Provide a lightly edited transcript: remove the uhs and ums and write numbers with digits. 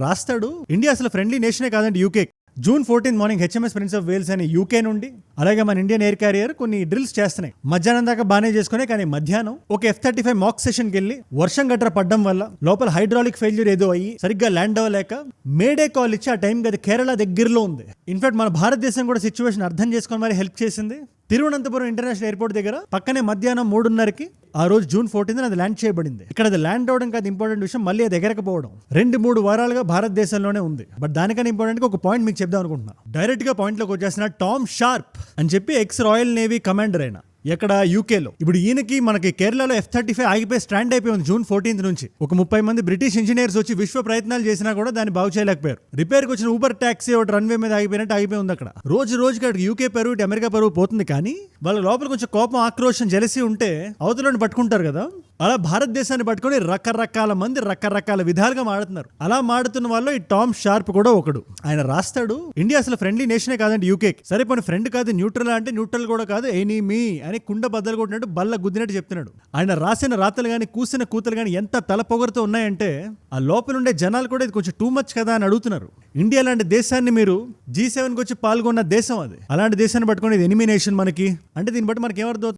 రాస్తాడు. ఇండియా అసలు ఫ్రెండ్లీ నేషనే కాదండి UK. June 14 morning HMS Prince of Wales అని యూకే నుండి అలాగే మన ఇండియన్ ఎయిర్ క్యారియర్ కొన్ని డ్రిల్స్ చేస్తున్నాయి. మధ్యాహ్నం దాకా బానే చేసుకునే, కానీ మధ్యాహ్నం ఒక F-35 మాక్ సెషన్ కి వెళ్ళి వర్షం గట్రా పడ్డం వల్ల లోపల హైడ్రాలిక్ ఫెయిల్యూర్ ఏదో అయ్యి సరిగ్గా ల్యాండ్ అవ్వలేక మేడే కాల్ ఇచ్చి ఆ టైం అది కేరళ దగ్గరలో ఉంది. ఇన్ఫాక్ట్ మన భారతదేశం కూడా సిచ్యువేషన్ అర్థం చేసుకొని మరి హెల్ప్ చేసింది. తిరువనంతపురం ఇంటర్నేషనల్ ఎయిర్పోర్ట్ దగ్గర పక్కనే మధ్యాహ్నం 3:30కి ఆ రోజు జూన్ 14 అది ల్యాండ్ చేయబడింది. ఇక్కడ అది ల్యాండ్ అవడం కాదు ఇంపార్టెంట్ విషయం, మళ్ళీ అది ఎగరకపోవడం. 2-3 వారాలుగా భారతదేశంలోనే ఉంది. బట్ దానికన్నా ఇంపార్టెంట్ ఒక పాయింట్ మీకు చెప్దాం అనుకుంటున్నా. డైరెక్ట్ గా పాయింట్ లోకి వచ్చేసిన టామ్ షార్ప్ అని చెప్పి ఎక్స్ రాయల్ నేవీ కమాండర్ అయినా ఎక్కడ యూకేలో. ఇప్పుడు ఈయనకి మనకి కేరళలో F-35 ఆగిపోయి స్టాండ్ అయిపోయింది జూన్ 14 నుంచి. ఒక 30 మంది బ్రిటిష్ ఇంజనీర్స్ వచ్చి విశ్వ ప్రయత్నాలు చేసినా కూడా దాన్ని బాగు చేయలేకపోయారు. రిపేర్ కి వచ్చిన ఊబర్ టాక్సీ ఒకటి రన్వే మీద ఆగిపోయినట్టు ఆగిపోయి ఉంది అక్కడ. రోజుకి అక్కడ యూకే పరువు ఇటు అమెరికా పరువు పోతుంది. కానీ వాళ్ళ లోపల కొంచెం కోపం, ఆక్రోషం, జెలసీ ఉంటే అవతలని పట్టుకుంటారు కదా. అలా భారతదేశాన్ని పట్టుకొని రకరకాల మంది రకరకాల విధాలుగా మాడుతున్నారు. అలా మాడుతున్న వాళ్ళు ఈ టామ్ షార్ప్ కూడా ఒకడు. ఆయన రాస్తాడు, ఇండియా అసలు ఫ్రెండ్లీ నేషనే కాదండి యూకే. సరే పోనీ ఫ్రెండ్ కాదు, న్యూట్రల్ అంటే న్యూట్రల్ కూడా కాదు, ఎనీమీ అని కుండ బద్దలు కొట్టినట్టు బల్ల గుద్దినట్టు చెప్తున్నాడు. ఆయన రాసిన రాతలు కానీ కూసిన కూతలు కానీ ఎంత తల పొగరుతో ఉన్నాయంటే ఆ లోపల ఉండే జనాలు కూడా ఇది కొంచెం టూ మచ్ కదా అని అడుగుతున్నారు. ఇండియా లాంటి దేశాన్ని మీరు G7కి వచ్చి పాల్గొన్న దేశం అది. అలాంటి దేశాన్ని పట్టుకొని ఇది ఎనిమీ నేషన్ మనకి అంటే దీన్ని బట్టి మనకి ఏమర్థం